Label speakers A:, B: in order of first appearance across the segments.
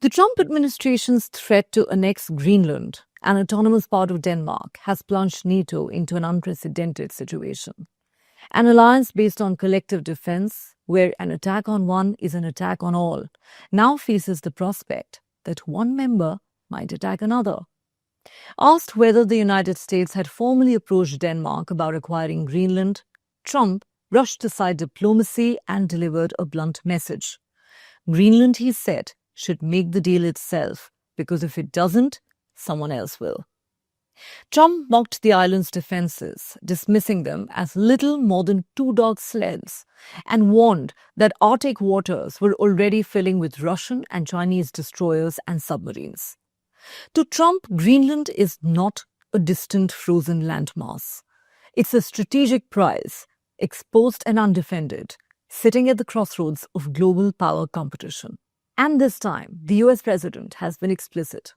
A: The Trump administration's threat to annex Greenland, an autonomous part of Denmark, has plunged NATO into an unprecedented situation. An alliance based on collective defense, where an attack on one is an attack on all, now faces the prospect that one member might attack another. Asked whether the United States had formally approached Denmark about acquiring Greenland, Trump brushed aside diplomacy and delivered a blunt message. Greenland, he said, should make the deal itself, because if it doesn't, someone else will. Trump mocked the island's defenses, dismissing them as little more than two-dog sleds, and warned that Arctic waters were already filling with Russian and Chinese destroyers and submarines. To Trump, Greenland is not a distant frozen landmass. It's a strategic prize, exposed and undefended, sitting at the crossroads of global power competition. And this time, the US president has been explicit.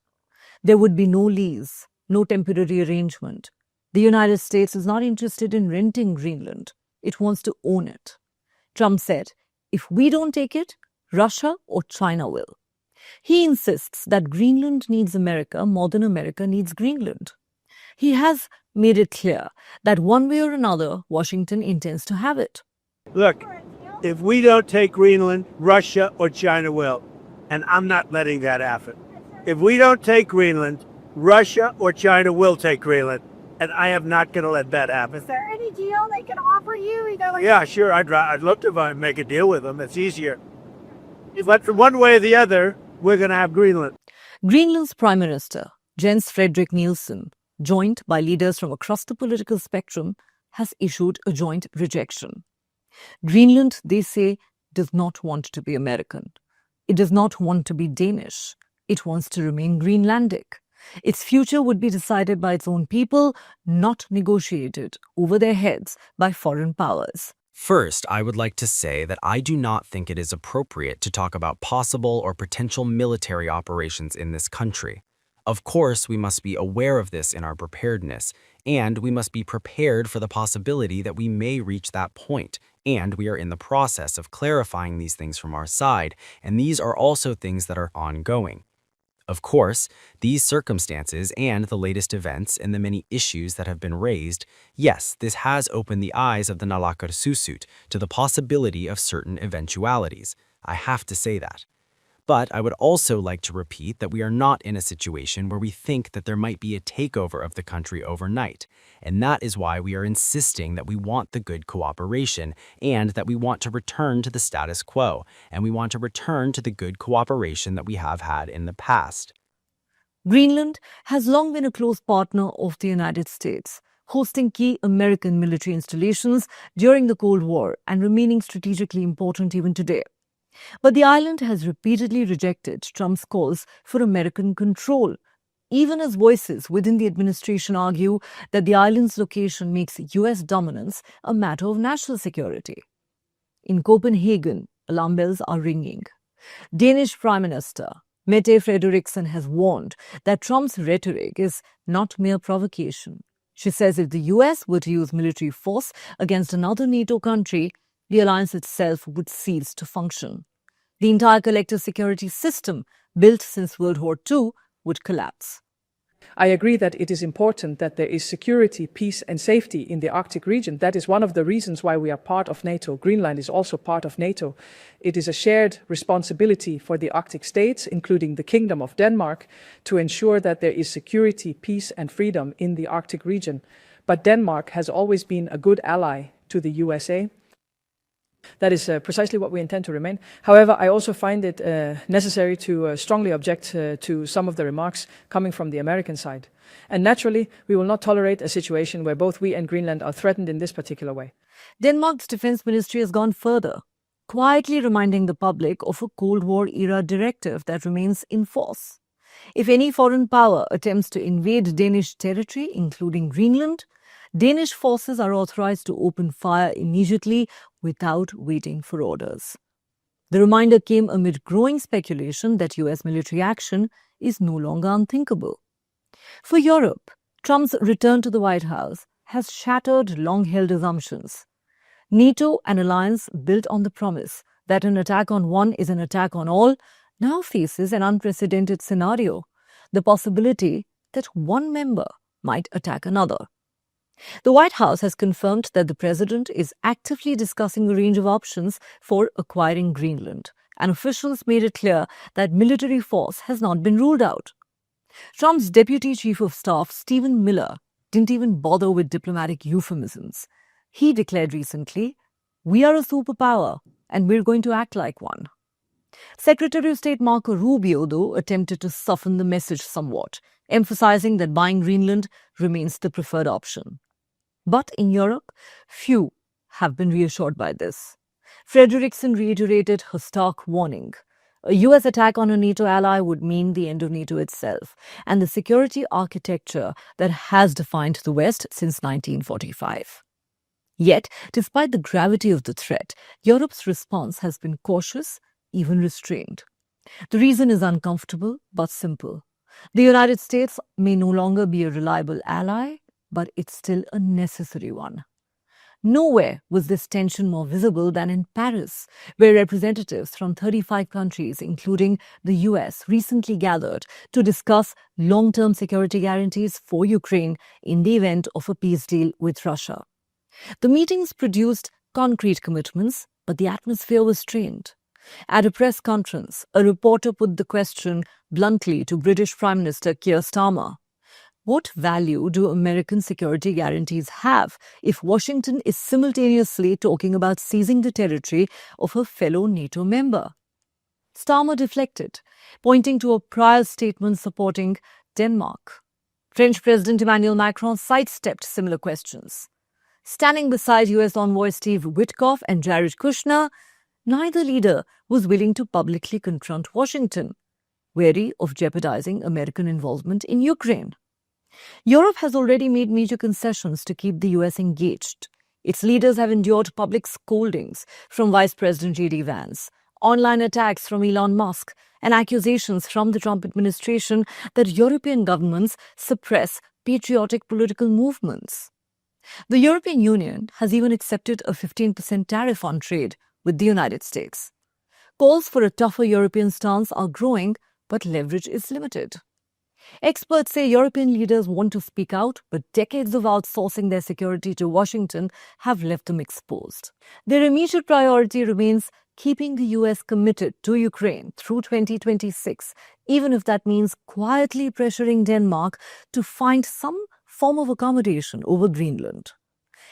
A: There would be no lease, no temporary arrangement. The United States is not interested in renting Greenland. It wants to own it. Trump said, if we don't take it, Russia or China will. He insists that Greenland needs America more than America needs Greenland. He has made it clear that one way or another, Washington intends to have it.
B: Look, if we don't take Greenland, Russia or China will. And I'm not letting that happen. If we don't take Greenland, Russia or China will take Greenland. And I am not going to let that happen.
C: Is there any deal they can offer you?
B: Yeah, sure. I'd love to make a deal with them. It's easier. But one way or the other, we're going to have Greenland.
A: Greenland's Prime Minister, Jens Frederik Nielsen, joined by leaders from across the political spectrum, has issued a joint rejection. Greenland, they say, does not want to be American. It does not want to be Danish. It wants to remain Greenlandic. Its future would be decided by its own people, not negotiated over their heads by foreign powers.
D: First, I would like to say that I do not think it is appropriate to talk about possible or potential military operations in this country. Of course, we must be aware of this in our preparedness, and we must be prepared for the possibility that we may reach that point, and we are in the process of clarifying these things from our side, and these are also things that are ongoing. Of course, these circumstances and the latest events and the many issues that have been raised, yes, this has opened the eyes of the Naalakkersuisut to the possibility of certain eventualities. I have to say that. But I would also like to repeat that we are not in a situation where we think that there might be a takeover of the country overnight, and that is why we are insisting that we want the good cooperation and that we want to return to the status quo, and we want to return to the good cooperation that we have had in the past.
A: Greenland has long been a close partner of the United States, hosting key American military installations during the Cold War and remaining strategically important even today. But the island has repeatedly rejected Trump's calls for American control, even as voices within the administration argue that the island's location makes US dominance a matter of national security. In Copenhagen, alarm bells are ringing. Danish Prime Minister Mette Frederiksen has warned that Trump's rhetoric is not mere provocation. She says if the US were to use military force against another NATO country, the alliance itself would cease to function. The entire collective security system, built since World War II, would collapse.
E: I agree that it is important that there is security, peace and safety in the Arctic region. That is one of the reasons why we are part of NATO. Greenland is also part of NATO. It is a shared responsibility for the Arctic states, including the Kingdom of Denmark, to ensure that there is security, peace and freedom in the Arctic region. But Denmark has always been a good ally to the USA. That is precisely what we intend to remain. However, I also find it necessary to strongly object to some of the remarks coming from the American side. And naturally, we will not tolerate a situation where both we and Greenland are threatened in this particular way.
A: Denmark's defense ministry has gone further, quietly reminding the public of a Cold War-era directive that remains in force. If any foreign power attempts to invade Danish territory, including Greenland, Danish forces are authorized to open fire immediately without waiting for orders. The reminder came amid growing speculation that US military action is no longer unthinkable. For Europe, Trump's return to the White House has shattered long-held assumptions. NATO, an alliance built on the promise that an attack on one is an attack on all, now faces an unprecedented scenario, the possibility that one member might attack another. The White House has confirmed that the president is actively discussing a range of options for acquiring Greenland, and officials made it clear that military force has not been ruled out. Trump's Deputy Chief of Staff, Stephen Miller, didn't even bother with diplomatic euphemisms. He declared recently, "We are a superpower, and we're going to act like one." Secretary of State Marco Rubio, though, attempted to soften the message somewhat, emphasizing that buying Greenland remains the preferred option. But in Europe, few have been reassured by this. Frederiksen reiterated her stark warning. A US attack on a NATO ally would mean the end of NATO itself and the security architecture that has defined the West since 1945. Yet, despite the gravity of the threat, Europe's response has been cautious, even restrained. The reason is uncomfortable but simple. The United States may no longer be a reliable ally, but it's still a necessary one. Nowhere was this tension more visible than in Paris, where representatives from 35 countries, including the US, recently gathered to discuss long-term security guarantees for Ukraine in the event of a peace deal with Russia. The meetings produced concrete commitments, but the atmosphere was strained. At a press conference, a reporter put the question bluntly to British Prime Minister Keir Starmer. What value do American security guarantees have if Washington is simultaneously talking about seizing the territory of a fellow NATO member? Starmer deflected, pointing to a prior statement supporting Denmark. French President Emmanuel Macron sidestepped similar questions. Standing beside US envoy Steve Witkoff and Jared Kushner, neither leader was willing to publicly confront Washington, wary of jeopardizing American involvement in Ukraine. Europe has already made major concessions to keep the US engaged. Its leaders have endured public scoldings from Vice President J.D. Vance, online attacks from Elon Musk, and accusations from the Trump administration that European governments suppress patriotic political movements. The European Union has even accepted a 15% tariff on trade with the United States. Calls for a tougher European stance are growing, but leverage is limited. Experts say European leaders want to speak out, but decades of outsourcing their security to Washington have left them exposed. Their immediate priority remains keeping the US committed to Ukraine through 2026, even if that means quietly pressuring Denmark to find some form of accommodation over Greenland.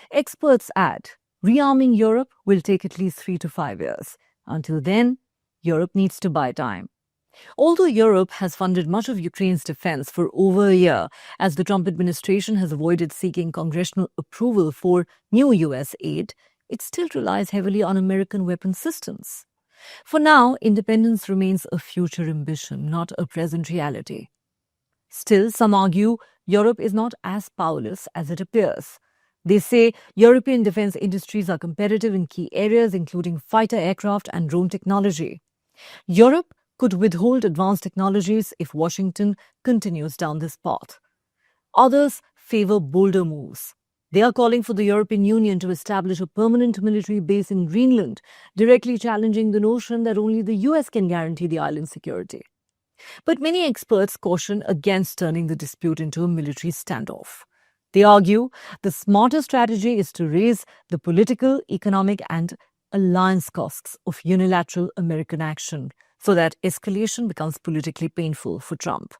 A: Experts add, rearming Europe will take at least 3 to 5 years. Until then, Europe needs to buy time. Although Europe has funded much of Ukraine's defense for over a year, as the Trump administration has avoided seeking congressional approval for new US aid, it still relies heavily on American weapon systems. For now, independence remains a future ambition, not a present reality. Still, some argue Europe is not as powerless as it appears. They say European defense industries are competitive in key areas, including fighter aircraft and drone technology. Europe could withhold advanced technologies if Washington continues down this path. Others favor bolder moves. They are calling for the European Union to establish a permanent military base in Greenland, directly challenging the notion that only the US can guarantee the island's security. But many experts caution against turning the dispute into a military standoff. They argue the smarter strategy is to raise the political, economic, and alliance costs of unilateral American action, so that escalation becomes politically painful for Trump.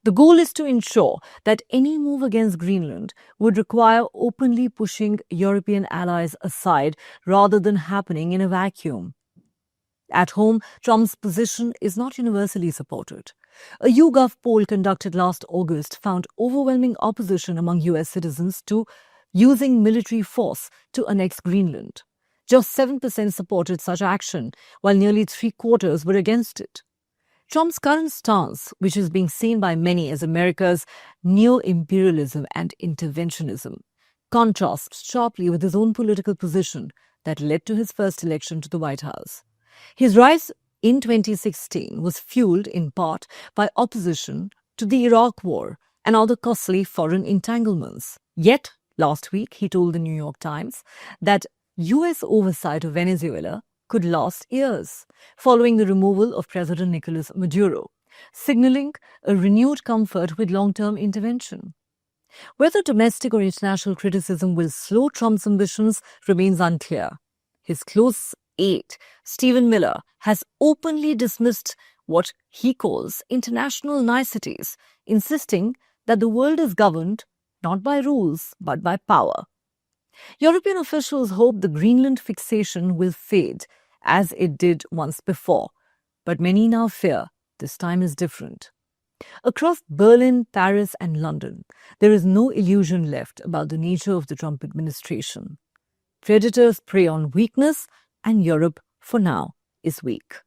A: The goal is to ensure that any move against Greenland would require openly pushing European allies aside rather than happening in a vacuum. At home, Trump's position is not universally supported. A YouGov poll conducted last August found overwhelming opposition among US citizens to using military force to annex Greenland. Just 7% supported such action, while nearly 3/4 were against it. Trump's current stance, which is being seen by many as America's neo-imperialism and interventionism, contrasts sharply with his own political position that led to his first election to the White House. His rise in 2016 was fueled in part by opposition to the Iraq War and other costly foreign entanglements. Yet, last week, he told the New York Times that US oversight of Venezuela could last years, following the removal of President Nicolas Maduro, signaling a renewed comfort with long-term intervention. Whether domestic or international criticism will slow Trump's ambitions remains unclear. His close aide, Stephen Miller, has openly dismissed what he calls international niceties, insisting that the world is governed not by rules but by power. European officials hope the Greenland fixation will fade, as it did once before, but many now fear this time is different. Across Berlin, Paris, and London, there is no illusion left about the nature of the Trump administration. Predators prey on weakness, and Europe, for now, is weak.